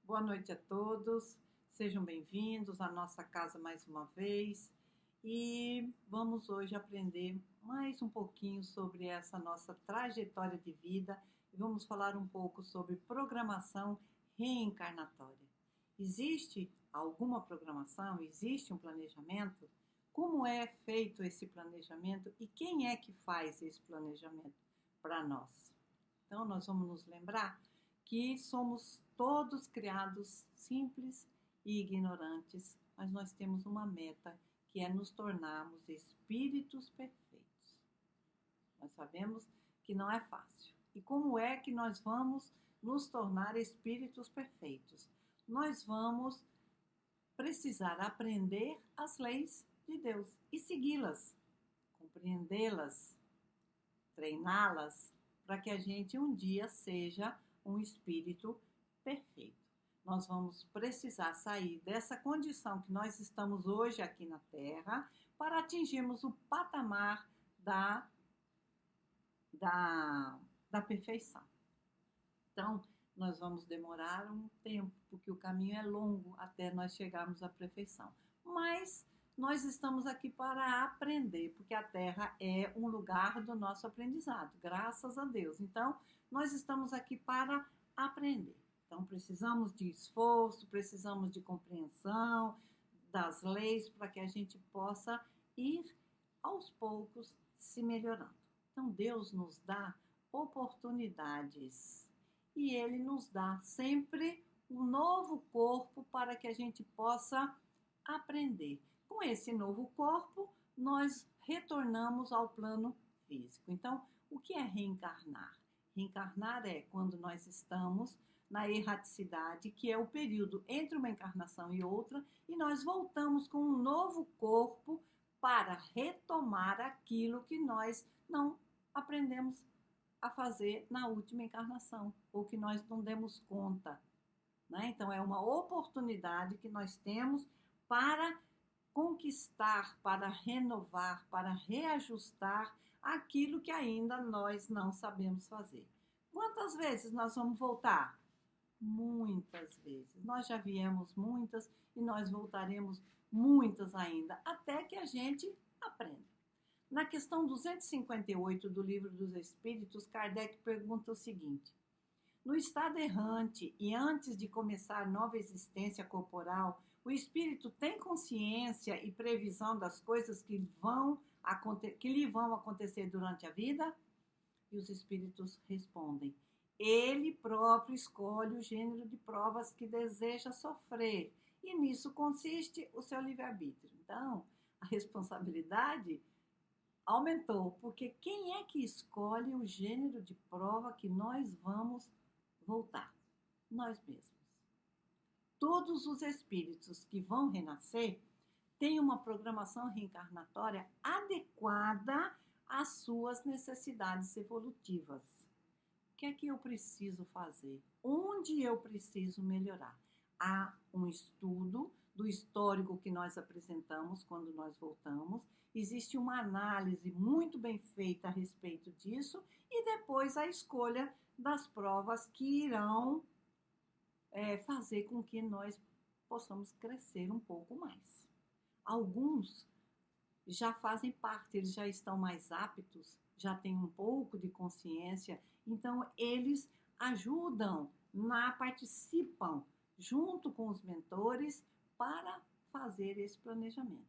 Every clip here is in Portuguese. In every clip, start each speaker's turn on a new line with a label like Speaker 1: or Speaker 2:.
Speaker 1: Boa noite a todos, sejam bem-vindos à nossa casa mais uma vez e vamos hoje aprender mais um pouquinho sobre essa nossa trajetória de vida e vamos falar um pouco sobre programação reencarnatória. Existe alguma programação? Existe um planejamento? Como é feito esse planejamento e quem é que faz esse planejamento para nós? Então, nós vamos nos lembrar que somos todos criados simples e ignorantes, mas nós temos uma meta que é nos tornarmos espíritos perfeitos. Nós sabemos que não é fácil. E como é que nós vamos nos tornar espíritos perfeitos? Nós vamos precisar aprender as leis de Deus e segui-las, compreendê-las, treiná-las, para que a gente um dia seja um espírito perfeito. Nós vamos precisar sair dessa condição que nós estamos hoje aqui na Terra para atingirmos o patamar da perfeição. Então, nós vamos demorar um tempo, porque o caminho é longo até nós chegarmos à perfeição. Mas nós estamos aqui para aprender, porque a Terra é um lugar do nosso aprendizado, graças a Deus. Então, nós estamos aqui para aprender. Então, precisamos de esforço, precisamos de compreensão das leis para que a gente possa ir aos poucos se melhorando. Então, Deus nos dá oportunidades e Ele nos dá sempre um novo corpo para que a gente possa aprender. Com esse novo corpo, nós retornamos ao plano físico. Então, o que é reencarnar? Reencarnar é quando nós estamos na erraticidade, que é o período entre uma encarnação e outra, e nós voltamos com um novo corpo para retomar aquilo que nós não aprendemos a fazer na última encarnação, ou que nós não demos conta. Né? Então, é uma oportunidade que nós temos para conquistar, para renovar, para reajustar aquilo que ainda nós não sabemos fazer. Quantas vezes nós vamos voltar? Muitas vezes. Nós já viemos muitas e nós voltaremos muitas ainda, até que a gente aprenda. Na questão 258 do Livro dos Espíritos, Kardec pergunta o seguinte: no estado errante e antes de começar nova existência corporal, o espírito tem consciência e previsão das coisas que lhe vão acontecer durante a vida? E os espíritos respondem: ele próprio escolhe o gênero de provas que deseja sofrer, e nisso consiste o seu livre-arbítrio. Então, a responsabilidade aumentou, porque quem é que escolhe o gênero de prova que nós vamos voltar? Nós mesmos. Todos os espíritos que vão renascer têm uma programação reencarnatória adequada às suas necessidades evolutivas. O que é que eu preciso fazer? Onde eu preciso melhorar? Há um estudo do histórico que nós apresentamos quando nós voltamos. Existe uma análise muito bem feita a respeito disso e depois a escolha das provas que irão fazer com que nós possamos crescer um pouco mais. Alguns já fazem parte, eles já estão mais aptos, já têm um pouco de consciência, então eles participam junto com os mentores para fazer esse planejamento.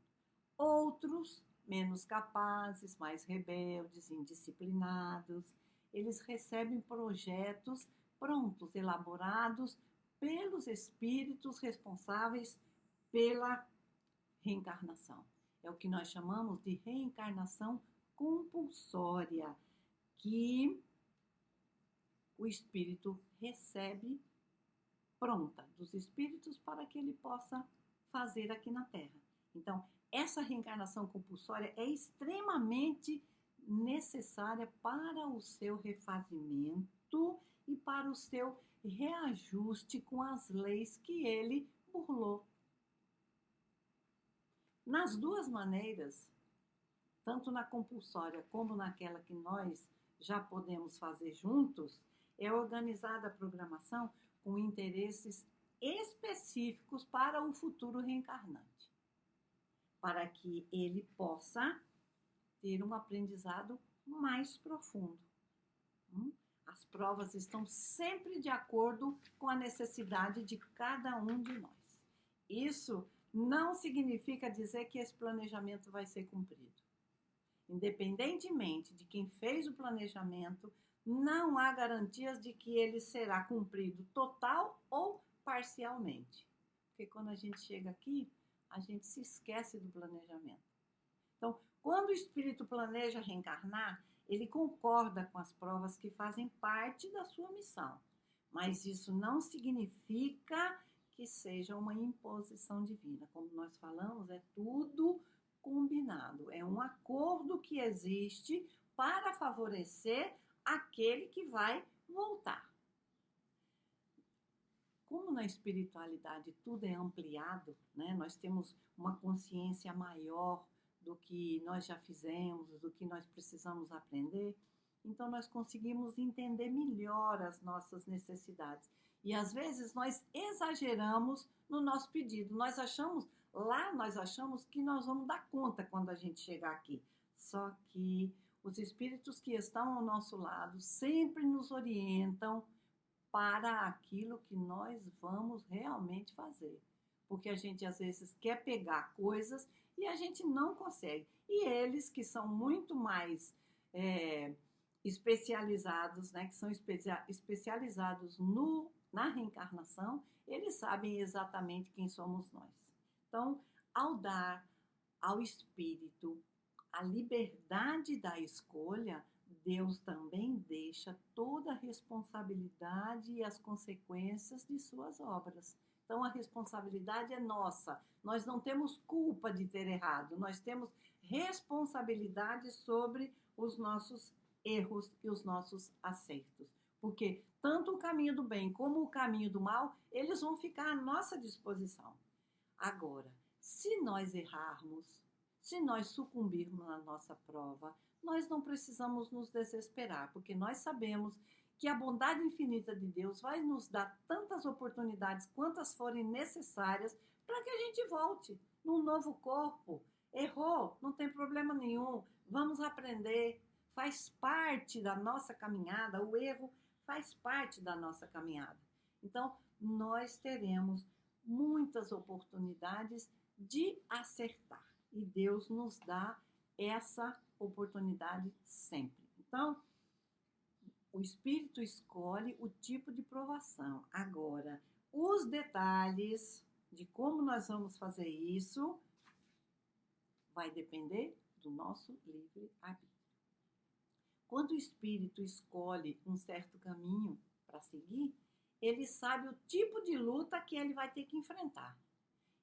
Speaker 1: Outros, menos capazes, mais rebeldes, indisciplinados, eles recebem projetos prontos, elaborados pelos espíritos responsáveis pela reencarnação. É o que nós chamamos de reencarnação compulsória, que o espírito recebe pronta dos espíritos para que ele possa fazer aqui na Terra. Então, essa reencarnação compulsória é extremamente necessária para o seu refazimento e para o seu reajuste com as leis que ele burlou. Nas duas maneiras, tanto na compulsória como naquela que nós já podemos fazer juntos, é organizada a programação com interesses específicos para o futuro reencarnante, para que ele possa ter um aprendizado mais profundo. As provas estão sempre de acordo com a necessidade de cada um de nós. Isso não significa dizer que esse planejamento vai ser cumprido. Independentemente de quem fez o planejamento, não há garantias de que ele será cumprido total ou parcialmente. Porque quando a gente chega aqui, a gente se esquece do planejamento. Então, quando o espírito planeja reencarnar, ele concorda com as provas que fazem parte da sua missão. Mas isso não significa que seja uma imposição divina. Como nós falamos, é tudo combinado. É um acordo que existe para favorecer aquele que vai voltar. Como na espiritualidade tudo é ampliado, né? Nós temos uma consciência maior do que nós já fizemos, do que nós precisamos aprender, então nós conseguimos entender melhor as nossas necessidades. E às vezes nós exageramos no nosso pedido. Nós achamos que nós vamos dar conta quando a gente chegar aqui. Só que os espíritos que estão ao nosso lado sempre nos orientam para aquilo que nós vamos realmente fazer. Porque a gente às vezes quer pegar coisas e a gente não consegue. E eles que são muito mais especializados, né, que são especializados na reencarnação, eles sabem exatamente quem somos nós. Então, ao dar ao espírito a liberdade da escolha, Deus também deixa toda a responsabilidade e as consequências de suas obras. Então, a responsabilidade é nossa. Nós não temos culpa de ter errado. Nós temos responsabilidade sobre os nossos erros e os nossos acertos. Porque tanto o caminho do bem como o caminho do mal, eles vão ficar à nossa disposição. Agora, se nós errarmos, se nós sucumbirmos na nossa prova, nós não precisamos nos desesperar, porque nós sabemos que a bondade infinita de Deus vai nos dar tantas oportunidades quantas forem necessárias para que a gente volte num novo corpo. Errou, não tem problema nenhum, vamos aprender, faz parte da nossa caminhada, o erro faz parte da nossa caminhada. Então, nós teremos muitas oportunidades de acertar e Deus nos dá essa oportunidade sempre. Então, o espírito escolhe o tipo de provação. Agora, os detalhes de como nós vamos fazer isso vai depender do nosso livre-arbítrio. Quando o espírito escolhe um certo caminho para seguir, ele sabe o tipo de luta que ele vai ter que enfrentar.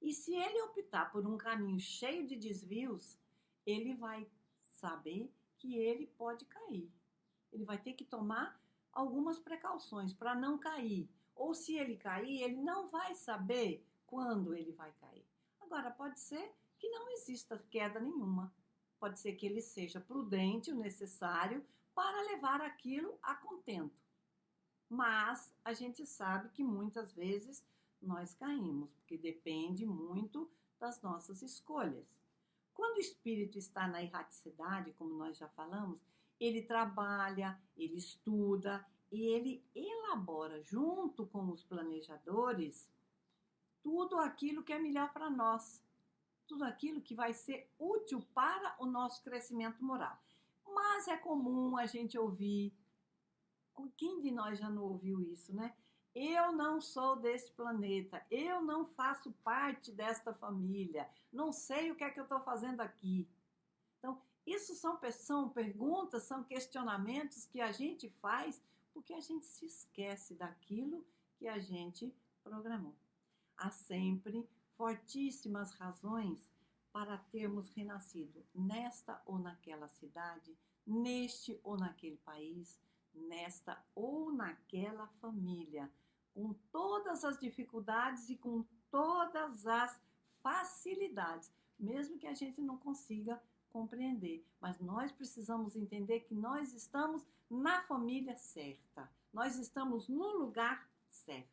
Speaker 1: E se ele optar por um caminho cheio de desvios, ele vai saber que ele pode cair. Ele vai ter que tomar algumas precauções para não cair. Ou se ele cair, ele não vai saber quando ele vai cair. Agora, pode ser que não exista queda nenhuma. Pode ser que ele seja prudente o necessário para levar aquilo a contento. Mas a gente sabe que muitas vezes nós caímos, porque depende muito das nossas escolhas. Quando o espírito está na erraticidade, como nós já falamos, ele trabalha, ele estuda e ele elabora junto com os planejadores tudo aquilo que é melhor para nós, tudo aquilo que vai ser útil para o nosso crescimento moral. Mas é comum a gente ouvir, quem de nós já não ouviu isso, né? Eu não sou deste planeta, eu não faço parte desta família, não sei o que é que eu estou fazendo aqui. Então, isso são perguntas, são questionamentos que a gente faz porque a gente se esquece daquilo que a gente programou. Há sempre fortíssimas razões para termos renascido nesta ou naquela cidade, neste ou naquele país, nesta ou naquela família, com todas as dificuldades e com todas as facilidades, mesmo que a gente não consiga compreender. Mas nós precisamos entender que nós estamos na família certa, nós estamos no lugar certo,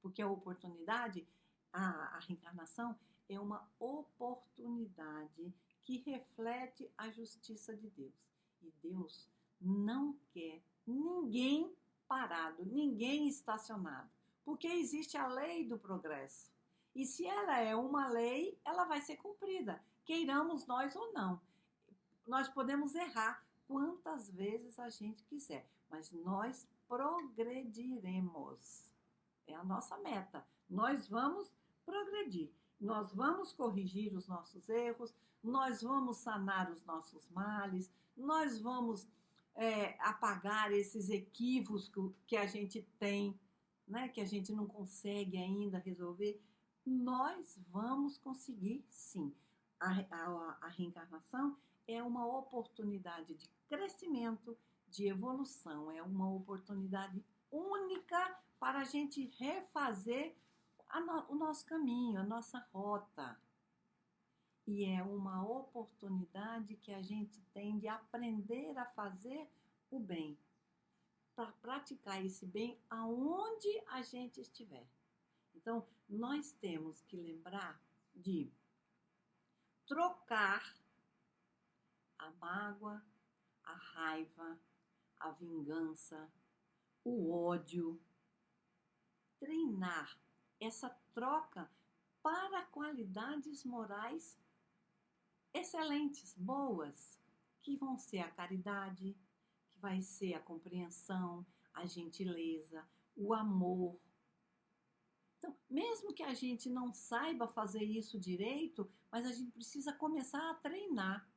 Speaker 1: Porque a oportunidade, a reencarnação é uma oportunidade que reflete a justiça de Deus. E Deus não quer ninguém parado, ninguém estacionado, porque existe a lei do progresso. E se ela é uma lei, ela vai ser cumprida, queiramos nós ou não. Nós podemos errar quantas vezes a gente quiser, mas nós progrediremos. É a nossa meta. Nós vamos progredir. Nós vamos corrigir os nossos erros, nós vamos sanar os nossos males, nós vamos apagar esses equívocos que a gente tem, né, que a gente não consegue ainda resolver. Nós vamos conseguir, sim. A reencarnação é uma oportunidade de crescimento, de evolução, é uma oportunidade única para a gente refazer o nosso caminho, a nossa rota. E é uma oportunidade que a gente tem de aprender a fazer o bem, para praticar esse bem aonde a gente estiver. Então, nós temos que lembrar de trocar a mágoa, a raiva, a vingança, o ódio, treinar essa troca para qualidades morais excelentes, boas, que vão ser a caridade, que vai ser a compreensão, a gentileza, o amor. Então, mesmo que a gente não saiba fazer isso direito, mas a gente precisa começar a treinar,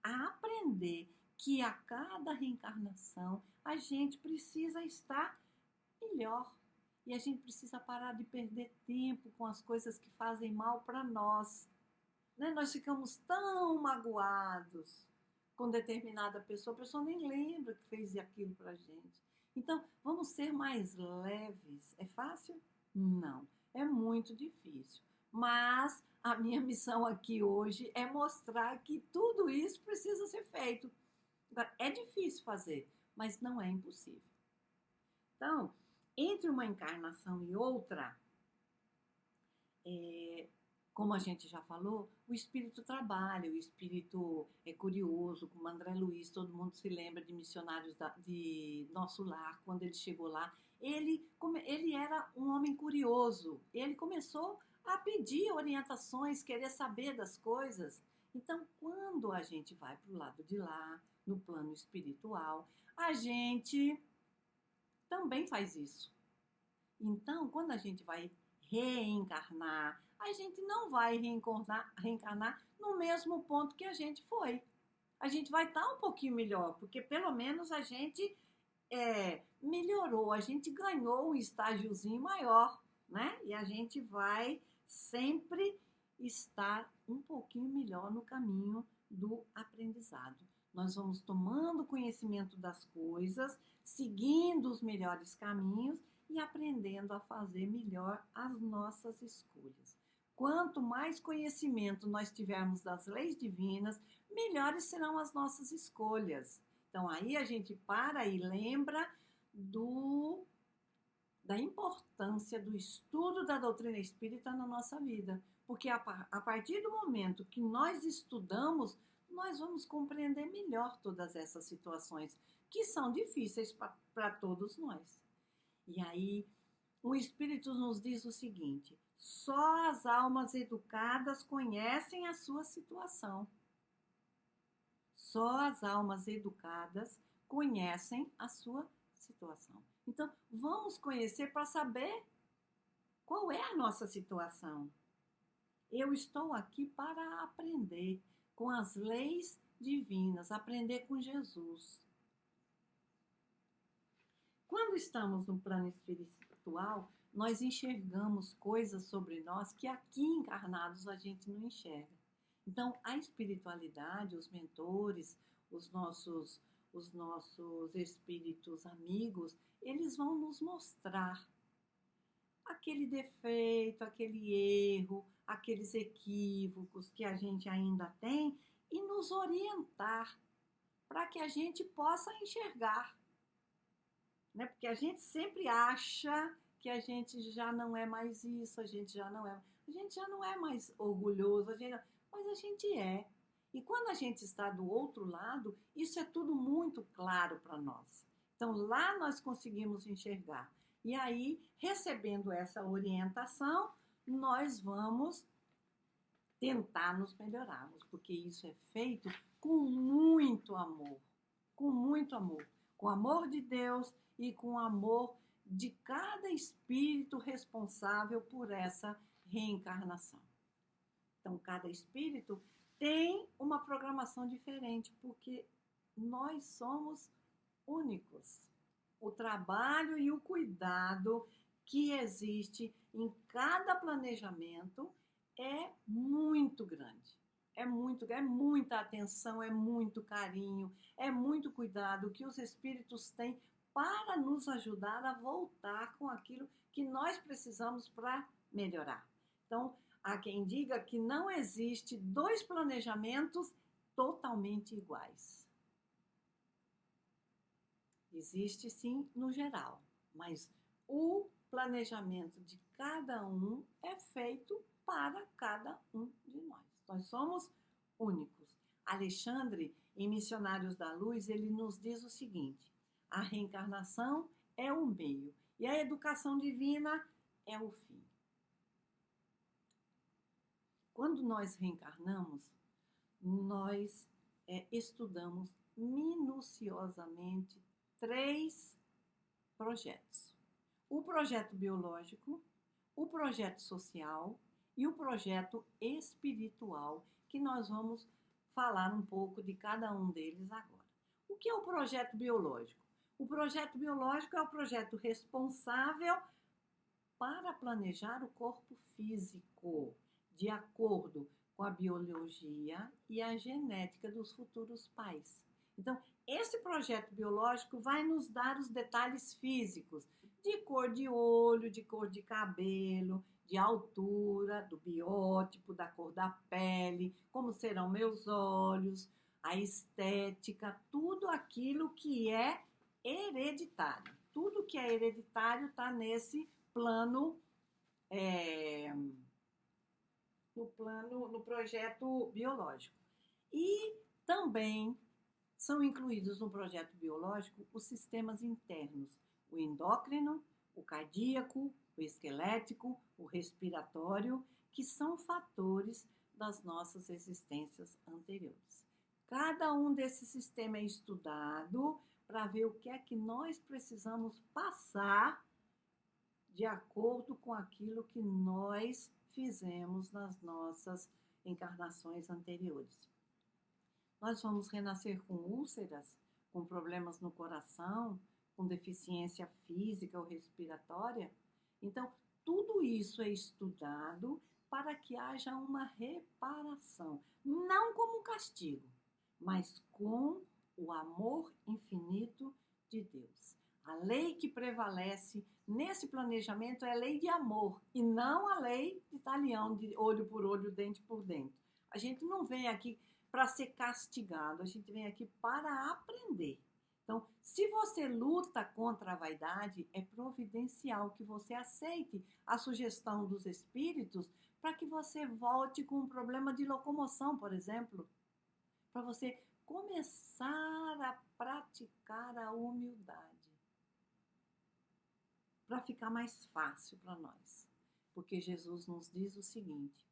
Speaker 1: a aprender que a cada reencarnação a gente precisa estar melhor. E a gente precisa parar de perder tempo com as coisas que fazem mal para nós. Né? Nós ficamos tão magoados com determinada pessoa, a pessoa nem lembra que fez aquilo para a gente. Então, vamos ser mais leves. É fácil? Não, é muito difícil. Mas a minha missão aqui hoje é mostrar que tudo isso precisa ser feito. É difícil fazer, mas não é impossível. Então, entre uma encarnação e outra, como a gente já falou, o espírito trabalha, o espírito é curioso, como André Luiz, todo mundo se lembra de Missionários de Nosso Lar, quando ele chegou lá, ele era um homem curioso, ele começou a pedir orientações, querer saber das coisas. Então, quando a gente vai para o lado de lá, no plano espiritual, a gente também faz isso. Então, quando a gente vai reencarnar, a gente não vai reencarnar no mesmo ponto que a gente foi. A gente vai estar um pouquinho melhor, porque pelo menos a gente melhorou, a gente ganhou um estágiozinho maior, né? E a gente vai sempre estar um pouquinho melhor no caminho do aprendizado. Nós vamos tomando conhecimento das coisas, seguindo os melhores caminhos e aprendendo a fazer melhor as nossas escolhas. Quanto mais conhecimento nós tivermos das leis divinas, melhores serão as nossas escolhas. Então aí a gente para e lembra da importância do estudo da doutrina espírita na nossa vida. Porque a partir do momento que nós estudamos, nós vamos compreender melhor todas essas situações que são difíceis para todos nós. E aí, o Espírito nos diz o seguinte: só as almas educadas conhecem a sua situação. Só as almas educadas conhecem a sua situação. Então, vamos conhecer para saber qual é a nossa situação. Eu estou aqui para aprender com as leis divinas, aprender com Jesus. Quando estamos no plano espiritual, nós enxergamos coisas sobre nós que aqui encarnados a gente não enxerga. Então, a espiritualidade, os mentores, os nossos espíritos amigos, eles vão nos mostrar aquele defeito, aquele erro, aqueles equívocos que a gente ainda tem e nos orientar para que a gente possa enxergar. Né? Porque a gente sempre acha que a gente já não é mais isso, a gente já não é mais orgulhoso, mas a gente é. E quando a gente está do outro lado, isso é tudo muito claro para nós. Então lá nós conseguimos enxergar. E aí, recebendo essa orientação, nós vamos tentar nos melhorarmos, porque isso é feito com muito amor, com amor de Deus e com amor de cada espírito responsável por essa reencarnação. Então, cada espírito tem uma programação diferente, porque nós somos únicos. O trabalho e o cuidado que existe em cada planejamento é muito grande. É muita atenção, é muito carinho, é muito cuidado que os espíritos têm para nos ajudar a voltar com aquilo que nós precisamos para melhorar. Então, há quem diga que não existe dois planejamentos totalmente iguais. Existe sim no geral, mas o planejamento de cada um é feito para cada um de nós. Nós somos únicos. Alexandre, em Missionários da Luz, ele nos diz o seguinte: a reencarnação é o meio e a educação divina é o fim. Quando nós reencarnamos, nós estudamos minuciosamente 3 projetos: o projeto biológico, o projeto social e o projeto espiritual, que nós vamos falar um pouco de cada um deles agora. O que é o projeto biológico? O projeto biológico é o projeto responsável para planejar o corpo físico, de acordo com a biologia e a genética dos futuros pais. Então, esse projeto biológico vai nos dar os detalhes físicos, de cor de olho, de cor de cabelo, de altura, do biótipo, da cor da pele, como serão meus olhos, a estética, tudo aquilo que é hereditário. Tudo que é hereditário está nesse plano, no projeto biológico. E também são incluídos no projeto biológico os sistemas internos, o endócrino, o cardíaco, o esquelético, o respiratório, que são fatores das nossas existências anteriores. Cada um desses sistemas é estudado para ver o que é que nós precisamos passar de acordo com aquilo que nós fizemos nas nossas encarnações anteriores. Nós vamos renascer com úlceras, com problemas no coração, com deficiência física ou respiratória. Então, tudo isso é estudado para que haja uma reparação, não como castigo, mas com o amor infinito de Deus. A lei que prevalece nesse planejamento é a lei de amor e não a lei de talião, de olho por olho, dente por dente. A gente não vem aqui para ser castigado, a gente vem aqui para aprender. Então, se você luta contra a vaidade, é providencial que você aceite a sugestão dos espíritos para que você volte com um problema de locomoção, por exemplo, para você começar a praticar a humildade, para ficar mais fácil para nós. Porque Jesus nos diz o seguinte: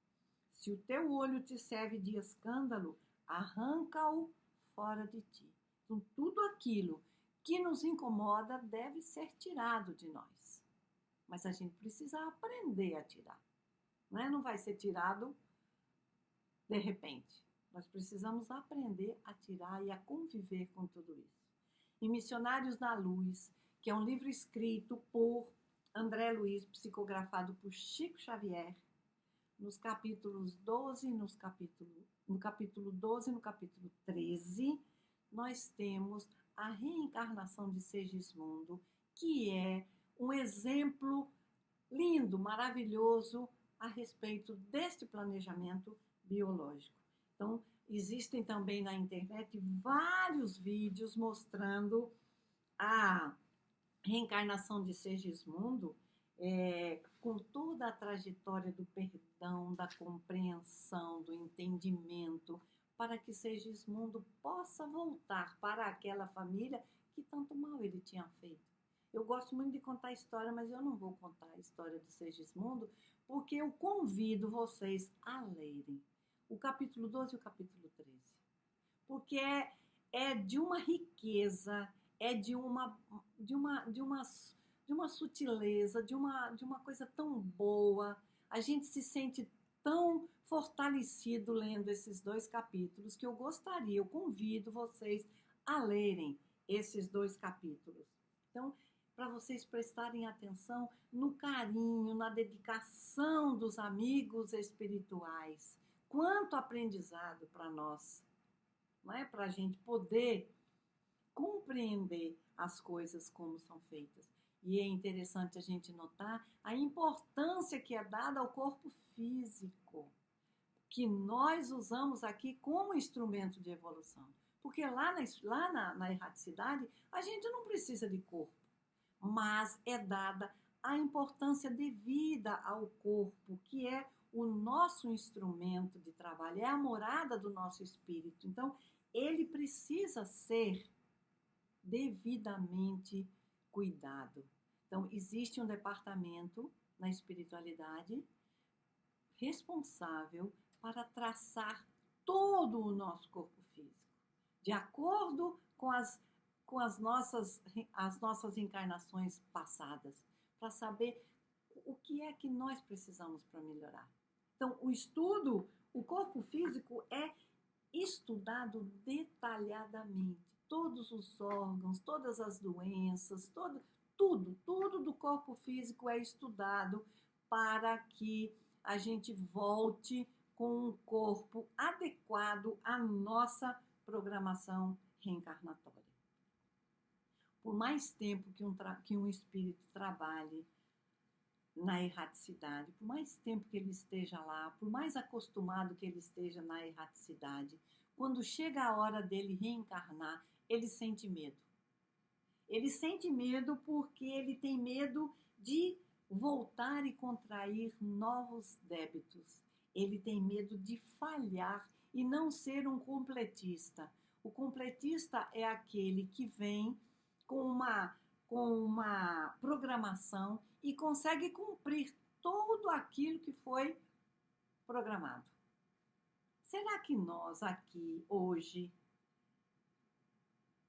Speaker 1: se o teu olho te serve de escândalo, arranca-o fora de ti. Então, tudo aquilo que nos incomoda deve ser tirado de nós. Mas a gente precisa aprender a tirar. Não vai ser tirado de repente. Nós precisamos aprender a tirar e a conviver com tudo isso. Em Missionários da Luz, que é um livro escrito por André Luiz, psicografado por Chico Xavier, nos capítulos 12, no capítulo 12 e no capítulo 13, nós temos a reencarnação de Segismundo, que é um exemplo lindo, maravilhoso a respeito deste planejamento biológico. Então, existem também na internet vários vídeos mostrando a reencarnação de Segismundo com toda a trajetória do perdão, da compreensão, do entendimento, para que Segismundo possa voltar para aquela família que tanto mal ele tinha feito. Eu gosto muito de contar a história, mas eu não vou contar a história de Segismundo, porque eu convido vocês a lerem o capítulo 12 e o capítulo 13. Porque é de uma riqueza, é de uma sutileza, de uma coisa tão boa. A gente se sente tão fortalecido lendo esses 2 capítulos que eu convido vocês a lerem esses 2 capítulos. Então, para vocês prestarem atenção no carinho, na dedicação dos amigos espirituais. Quanto aprendizado para nós, não é? Para a gente poder compreender as coisas como são feitas. E é interessante a gente notar a importância que é dada ao corpo físico, que nós usamos aqui como instrumento de evolução. Porque lá na erraticidade, a gente não precisa de corpo, mas é dada a importância devida ao corpo, que é o nosso instrumento de trabalho, é a morada do nosso espírito. Então, ele precisa ser devidamente cuidado. Então, existe um departamento na espiritualidade responsável para traçar todo o nosso corpo físico, de acordo com as nossas encarnações passadas, para saber o que é que nós precisamos para melhorar. Então, o corpo físico é estudado detalhadamente. Todos os órgãos, todas as doenças, tudo do corpo físico é estudado para que a gente volte com um corpo adequado à nossa programação reencarnatória. Por mais tempo que um espírito trabalhe na erraticidade, por mais tempo que ele esteja lá, por mais acostumado que ele esteja na erraticidade, quando chega a hora dele reencarnar, ele sente medo. Ele sente medo porque ele tem medo de voltar e contrair novos débitos. Ele tem medo de falhar e não ser um completista. O completista é aquele que vem com uma programação e consegue cumprir tudo aquilo que foi programado. Será que nós aqui, hoje,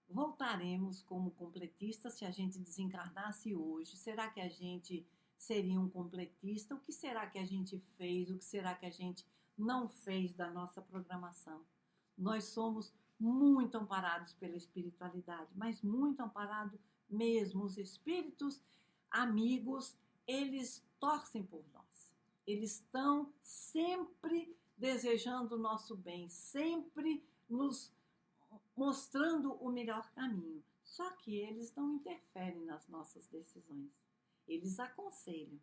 Speaker 1: voltaremos como completistas se a gente desencarnasse hoje? Será que a gente seria um completista? O que será que a gente fez? O que será que a gente não fez da nossa programação? Nós somos muito amparados pela espiritualidade, mas muito amparados mesmo. Os espíritos amigos, eles torcem por nós. Eles estão sempre desejando o nosso bem, sempre nos mostrando o melhor caminho. Só que eles não interferem nas nossas decisões. Eles aconselham,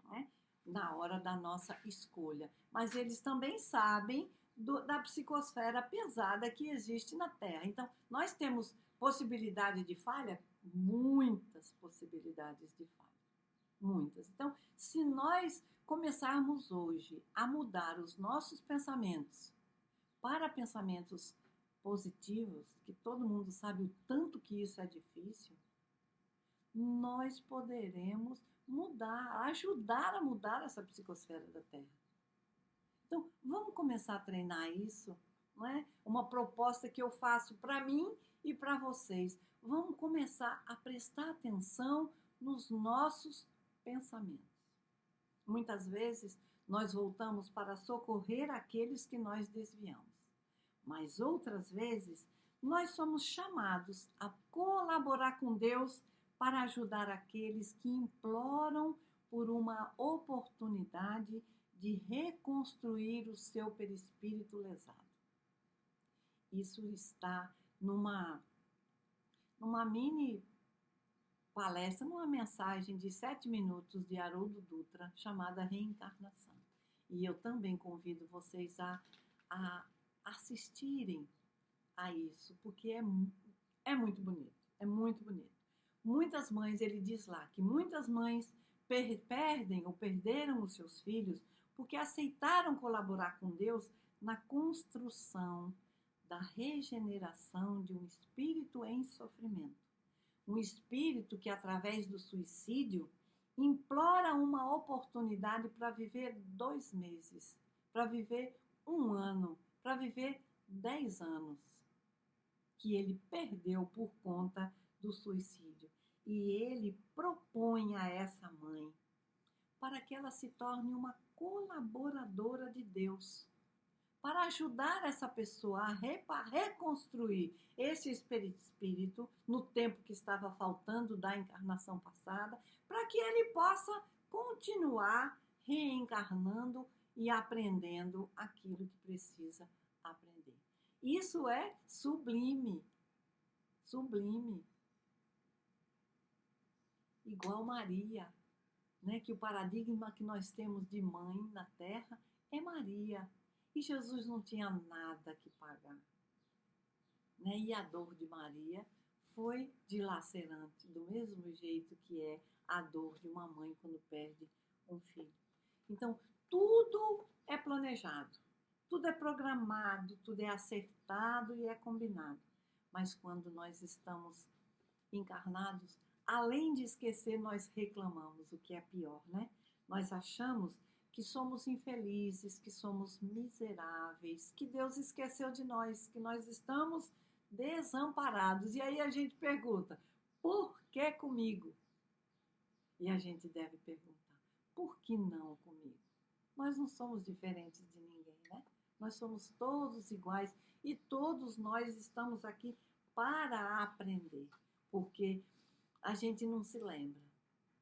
Speaker 1: né, na hora da nossa escolha. Mas eles também sabem da psicosfera pesada que existe na Terra. Então, nós temos possibilidade de falha? Muitas possibilidades de falha. Muitas. Então, se nós começarmos hoje a mudar os nossos pensamentos para pensamentos positivos, que todo mundo sabe o tanto que isso é difícil, nós poderemos ajudar a mudar essa psicosfera da Terra. Então, vamos começar a treinar isso, não é? Uma proposta que eu faço para mim e para vocês. Vamos começar a prestar atenção nos nossos pensamentos. Muitas vezes, nós voltamos para socorrer aqueles que nós desviamos. Mas outras vezes, nós somos chamados a colaborar com Deus para ajudar aqueles que imploram por uma oportunidade de reconstruir o seu perispírito lesado. Isso está numa mini palestra, numa mensagem de 7 minutos de Haroldo Dutra, chamada Reencarnação. E eu também convido vocês a assistirem a isso, porque é muito bonito, é muito bonito. Muitas mães, ele diz lá, que muitas mães perdem ou perderam os seus filhos porque aceitaram colaborar com Deus na construção da regeneração de um espírito em sofrimento. Um espírito que, através do suicídio, implora uma oportunidade para viver 2 meses, para viver 1 ano, para viver 10 anos, que ele perdeu por conta do suicídio. E ele propõe a essa mãe para que ela se torne uma colaboradora de Deus, para ajudar essa pessoa a reconstruir esse espírito no tempo que estava faltando da encarnação passada, para que ele possa continuar reencarnando e aprendendo aquilo que precisa aprender. Isso é sublime, sublime. Igual Maria, né? Que o paradigma que nós temos de mãe na Terra é Maria. E Jesus não tinha nada que pagar, né? E a dor de Maria foi dilacerante, do mesmo jeito que é a dor de uma mãe quando perde um filho. Então, tudo é planejado, tudo é programado, tudo é acertado e é combinado. Mas quando nós estamos encarnados, além de esquecer, nós reclamamos, o que é pior, né? Nós achamos que somos infelizes, que somos miseráveis, que Deus esqueceu de nós, que nós estamos desamparados. E aí a gente pergunta, por que comigo? E a gente deve perguntar, por que não comigo? Nós não somos diferentes de ninguém, né? Nós somos todos iguais e todos nós estamos aqui para aprender, porque a gente não se lembra,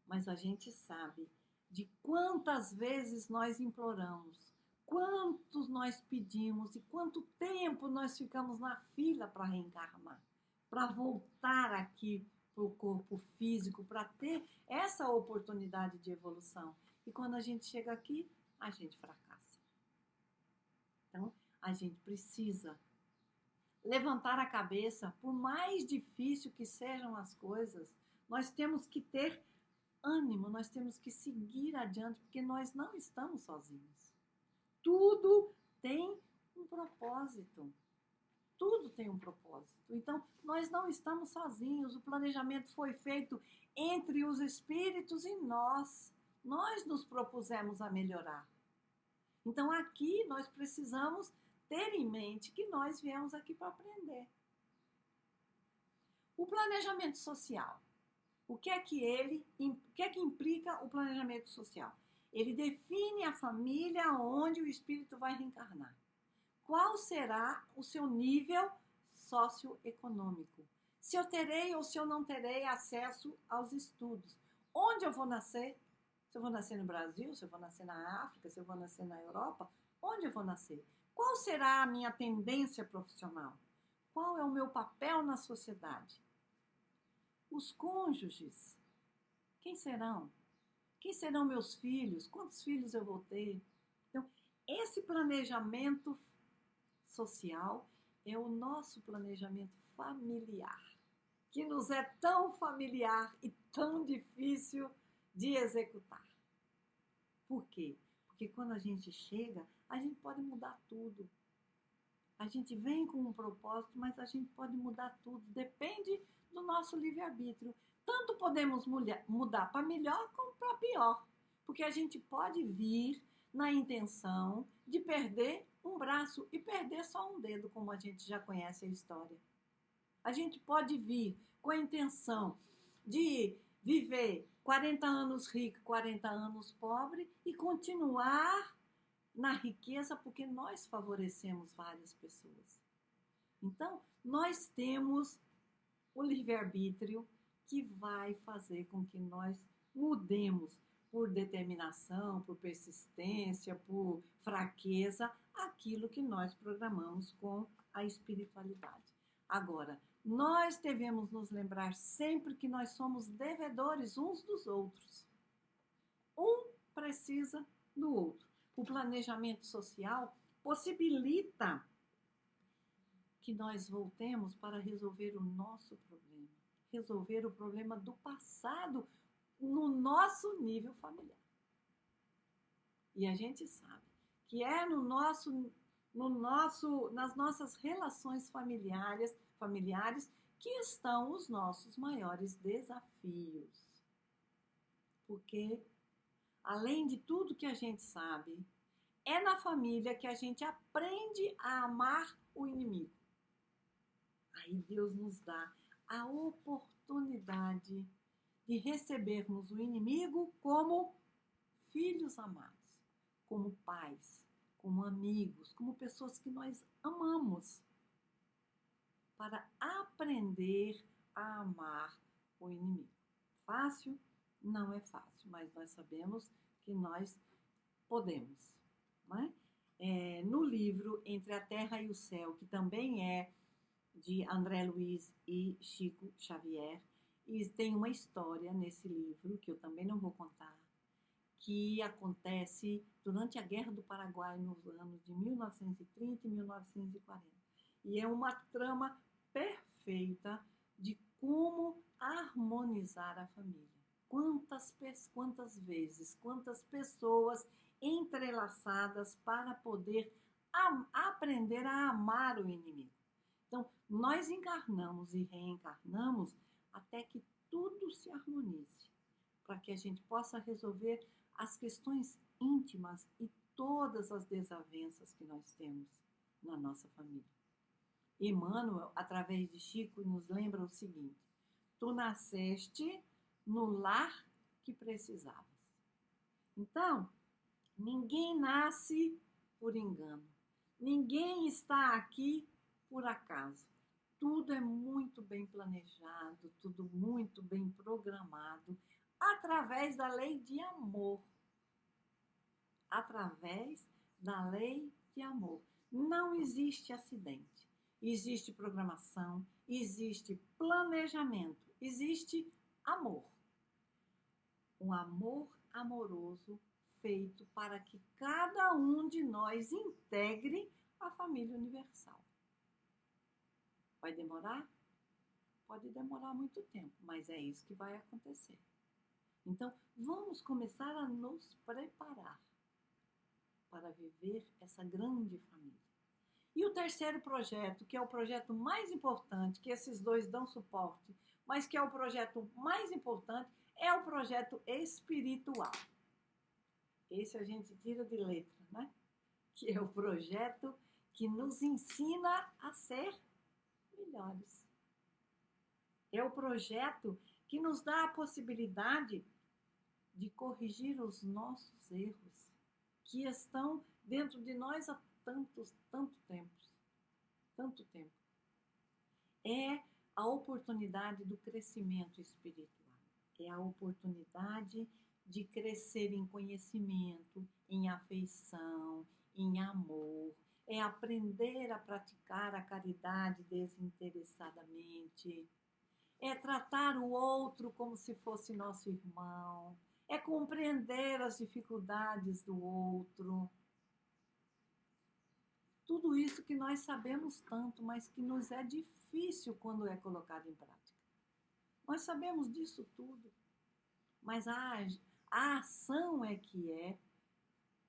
Speaker 1: mas a gente sabe de quantas vezes nós imploramos, quantos nós pedimos e quanto tempo nós ficamos na fila para reencarnar, para voltar aqui para o corpo físico, para ter essa oportunidade de evolução. E quando a gente chega aqui, a gente fracassa. Então, a gente precisa levantar a cabeça, por mais difícil que sejam as coisas, nós temos que ter ânimo, nós temos que seguir adiante, porque nós não estamos sozinhos. Tudo tem um propósito. Tudo tem um propósito. Então, nós não estamos sozinhos. O planejamento foi feito entre os espíritos e nós. Nós nos propusemos a melhorar. Então, aqui nós precisamos ter em mente que nós viemos aqui para aprender. O planejamento social. O que é que implica o planejamento social? Ele define a família onde o espírito vai reencarnar. Qual será o seu nível socioeconômico? Se eu terei ou se eu não terei acesso aos estudos. Onde eu vou nascer? Se eu vou nascer no Brasil, se eu vou nascer na África, se eu vou nascer na Europa, onde eu vou nascer? Qual será a minha tendência profissional? Qual é o meu papel na sociedade? Os cônjuges, quem serão? Quem serão meus filhos? Quantos filhos eu vou ter? Então, esse planejamento social é o nosso planejamento familiar, que nos é tão familiar e tão difícil de executar. Por quê? Porque quando a gente chega, a gente pode mudar tudo. A gente vem com um propósito, mas a gente pode mudar tudo. Depende do nosso livre-arbítrio. Tanto podemos mudar para melhor como para pior. Porque a gente pode vir na intenção de perder um braço e perder só um dedo, como a gente já conhece a história. A gente pode vir com a intenção de viver 40 anos rico, 40 anos pobre e continuar na riqueza porque nós favorecemos várias pessoas. Então, nós temos o livre-arbítrio que vai fazer com que nós mudemos por determinação, por persistência, por fraqueza, aquilo que nós programamos com a espiritualidade. Agora, nós devemos nos lembrar sempre que nós somos devedores uns dos outros. Um precisa do outro. O planejamento social possibilita que nós voltemos para resolver o nosso problema, resolver o problema do passado, no nosso nível familiar. E a gente sabe que é nas nossas relações familiares que estão os nossos maiores desafios. Porque, além de tudo que a gente sabe, é na família que a gente aprende a amar o inimigo. Aí Deus nos dá a oportunidade de recebermos o inimigo como filhos amados, como pais, como amigos, como pessoas que nós amamos, para aprender a amar o inimigo. Fácil? Não é fácil, mas nós sabemos que nós podemos. Não é? No livro Entre a Terra e o Céu, que também é de André Luiz e Chico Xavier, e tem uma história nesse livro, que eu também não vou contar, que acontece durante a Guerra do Paraguai nos anos de 1930 e 1940. E é uma trama perfeita de como harmonizar a família. Quantas vezes, quantas pessoas entrelaçadas para poder aprender a amar o inimigo. Então, nós encarnamos e reencarnamos até que tudo se harmonize, para que a gente possa resolver as questões íntimas e todas as desavenças que nós temos na nossa família. Emmanuel, através de Chico, nos lembra o seguinte: tu nasceste no lar que precisavas. Então, ninguém nasce por engano. Ninguém está aqui por acaso. Tudo é muito bem planejado, tudo muito bem programado, através da lei de amor. Através da lei de amor. Não existe acidente. Existe programação, existe planejamento, existe amor. Um amor amoroso feito para que cada um de nós integre a família universal. Vai demorar? Pode demorar muito tempo, mas é isso que vai acontecer. Então, vamos começar a nos preparar para viver essa grande família. E o terceiro projeto, que é o projeto mais importante, que esses dois dão suporte, mas que é o projeto mais importante, é o projeto espiritual. Esse a gente tira de letra, né? Que é o projeto que nos ensina a ser melhores. É o projeto que nos dá a possibilidade de corrigir os nossos erros, que estão dentro de nós há tanto tempo. É a oportunidade do crescimento espiritual. É a oportunidade de crescer em conhecimento, em afeição, em amor. É aprender a praticar a caridade desinteressadamente. É tratar o outro como se fosse nosso irmão. É compreender as dificuldades do outro. Tudo isso que nós sabemos tanto, mas que nos é difícil quando é colocado em prática. Nós sabemos disso tudo, mas a ação é que é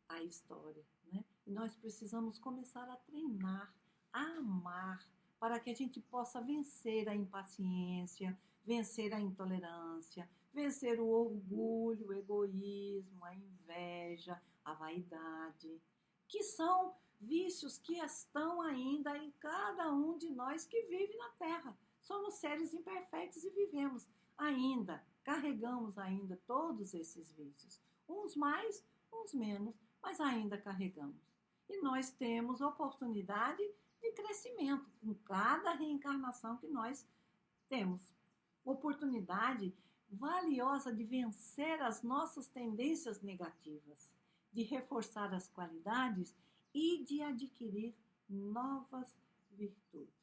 Speaker 1: a história, né? E nós precisamos começar a treinar, a amar, para que a gente possa vencer a impaciência, vencer a intolerância, vencer o orgulho, o egoísmo, a inveja, a vaidade, que são vícios que estão ainda em cada um de nós que vive na Terra. Somos seres imperfeitos e vivemos ainda, carregamos ainda todos esses vícios. Uns mais, uns menos, mas ainda carregamos. E nós temos oportunidade de crescimento com cada reencarnação que nós temos. Oportunidade valiosa de vencer as nossas tendências negativas, de reforçar as qualidades e de adquirir novas virtudes.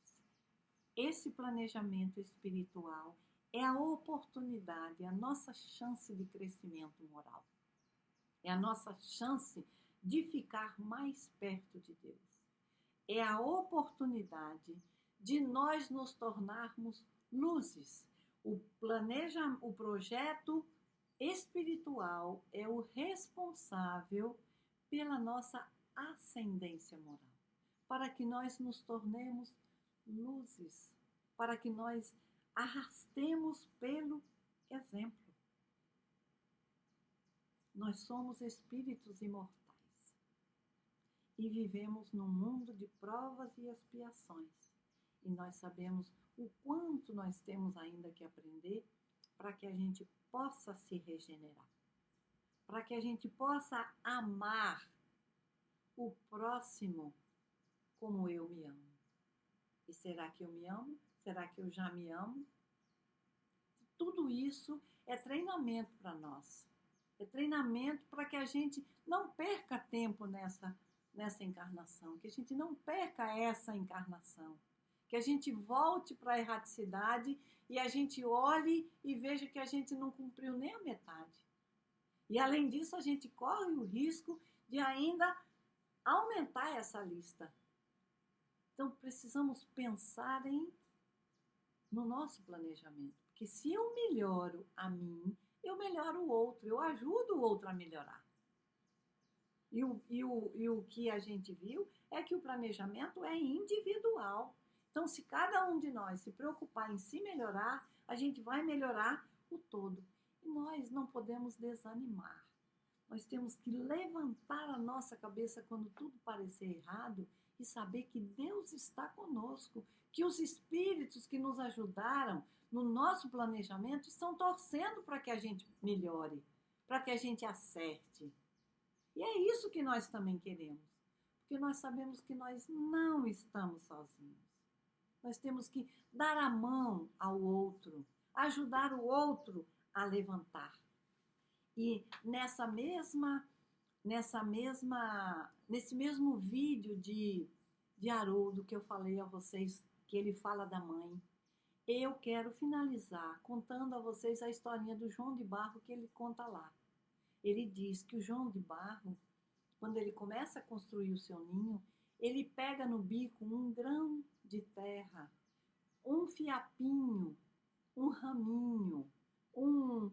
Speaker 1: Esse planejamento espiritual é a oportunidade, é a nossa chance de crescimento moral. É a nossa chance de ficar mais perto de Deus. É a oportunidade de nós nos tornarmos luzes. O projeto espiritual é o responsável pela nossa ascendência moral, para que nós nos tornemos luzes, para que nós arrastemos pelo exemplo. Nós somos espíritos imortais e vivemos num mundo de provas e expiações. E nós sabemos o quanto nós temos ainda que aprender para que a gente possa se regenerar, para que a gente possa amar o próximo como eu me amo. E será que eu me amo? Será que eu já me amo? Tudo isso é treinamento para nós. É treinamento para que a gente não perca tempo nessa encarnação, que a gente não perca essa encarnação, que a gente volte para a erraticidade e a gente olhe e veja que a gente não cumpriu nem a metade. E além disso, a gente corre o risco de ainda aumentar essa lista. Então, precisamos pensar no nosso planejamento. Porque se eu melhoro a mim, eu melhoro o outro, eu ajudo o outro a melhorar. E o que a gente viu é que o planejamento é individual. Então, se cada um de nós se preocupar em se melhorar, a gente vai melhorar o todo. E nós não podemos desanimar. Nós temos que levantar a nossa cabeça quando tudo parecer errado e saber que Deus está conosco, que os espíritos que nos ajudaram no nosso planejamento estão torcendo para que a gente melhore, para que a gente acerte. E é isso que nós também queremos, porque nós sabemos que nós não estamos sozinhos. Nós temos que dar a mão ao outro, ajudar o outro a levantar. E nesse mesmo vídeo de Haroldo que eu falei a vocês, que ele fala da mãe, eu quero finalizar contando a vocês a historinha do João de Barro que ele conta lá. Ele diz que o João de Barro, quando ele começa a construir o seu ninho, ele pega no bico um grão de terra, um fiapinho, um raminho, um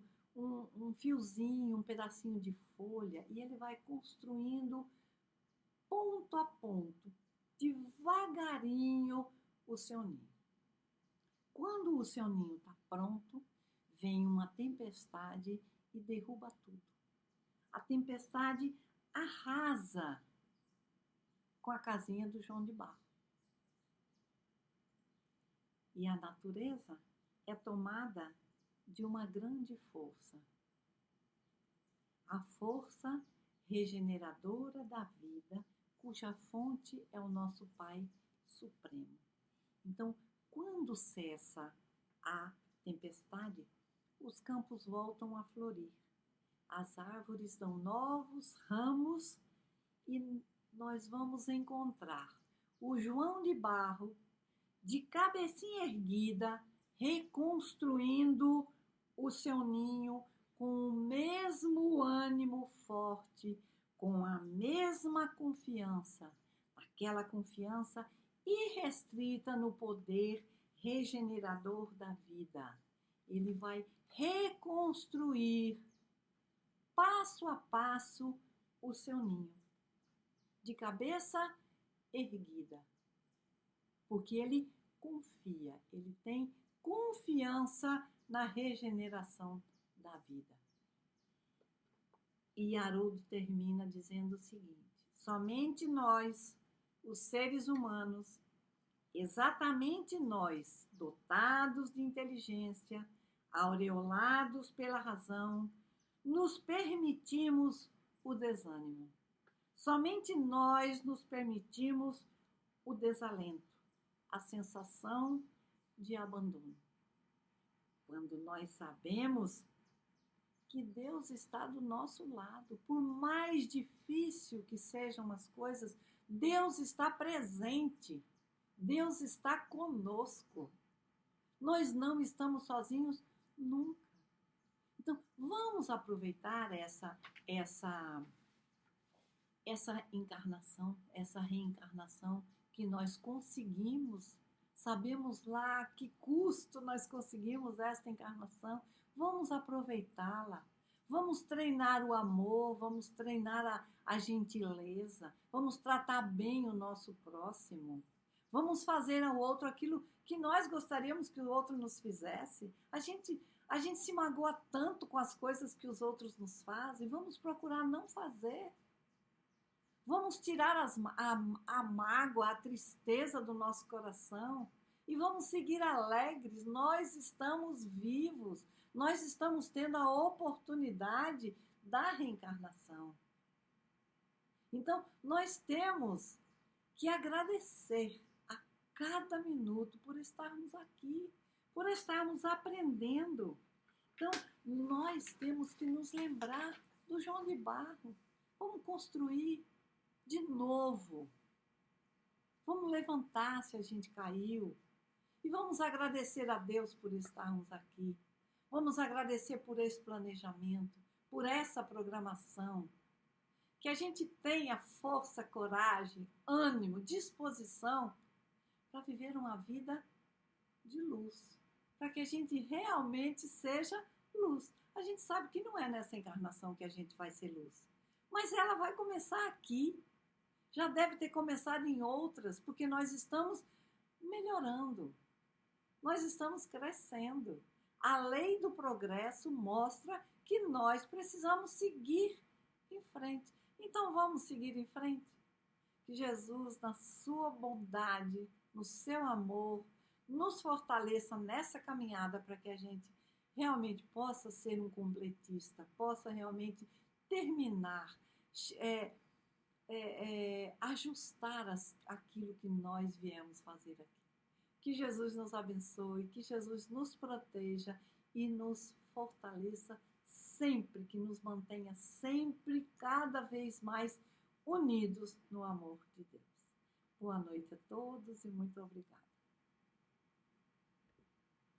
Speaker 1: fiozinho, um pedacinho de folha, e ele vai construindo ponto a ponto, devagarinho, o seu ninho. Quando o seu ninho está pronto, vem uma tempestade e derruba tudo. A tempestade arrasa com a casinha do João de Barro. E a natureza é tomada de uma grande força. A força regeneradora da vida, cuja fonte é o nosso Pai Supremo. Então, quando cessa a tempestade, os campos voltam a florir. As árvores dão novos ramos e nós vamos encontrar o João de Barro de cabecinha erguida, reconstruindo o seu ninho com o mesmo ânimo forte, com a mesma confiança, aquela confiança irrestrita no poder regenerador da vida. Ele vai reconstruir passo a passo o seu ninho, de cabeça erguida, porque ele confia, ele tem confiança na regeneração da vida. E Haroldo termina dizendo o seguinte: somente nós, os seres humanos, exatamente nós, dotados de inteligência, aureolados pela razão, nos permitimos o desânimo. Somente nós nos permitimos o desalento, a sensação de abandono. Quando nós sabemos que Deus está do nosso lado, por mais difícil que sejam as coisas, Deus está presente, Deus está conosco. Nós não estamos sozinhos nunca. Então, vamos aproveitar essa encarnação, essa reencarnação que nós conseguimos. Sabemos lá a que custo nós conseguimos esta encarnação. Vamos aproveitá-la. Vamos treinar o amor, vamos treinar a gentileza, vamos tratar bem o nosso próximo. Vamos fazer ao outro aquilo que nós gostaríamos que o outro nos fizesse. A gente se magoa tanto com as coisas que os outros nos fazem. Vamos procurar não fazer. Vamos tirar a mágoa, a tristeza do nosso coração e vamos seguir alegres. Nós estamos vivos. Nós estamos tendo a oportunidade da reencarnação. Então, nós temos que agradecer a cada minuto por estarmos aqui, por estarmos aprendendo. Então, nós temos que nos lembrar do João de Barro. Vamos construir de novo. Vamos levantar se a gente caiu. E vamos agradecer a Deus por estarmos aqui. Vamos agradecer por esse planejamento, por essa programação. Que a gente tenha força, coragem, ânimo, disposição para viver uma vida de luz. Para que a gente realmente seja luz. A gente sabe que não é nessa encarnação que a gente vai ser luz. Mas ela vai começar aqui. Já deve ter começado em outras, porque nós estamos melhorando. Nós estamos crescendo. A lei do progresso mostra que nós precisamos seguir em frente. Então vamos seguir em frente. Que Jesus, na sua bondade, no seu amor, nos fortaleça nessa caminhada para que a gente realmente possa ser um completista, possa realmente terminar, ajustar aquilo que nós viemos fazer aqui. Que Jesus nos abençoe, que Jesus nos proteja e nos fortaleça sempre, que nos mantenha sempre, cada vez mais unidos no amor de Deus. Boa noite a todos e muito obrigada.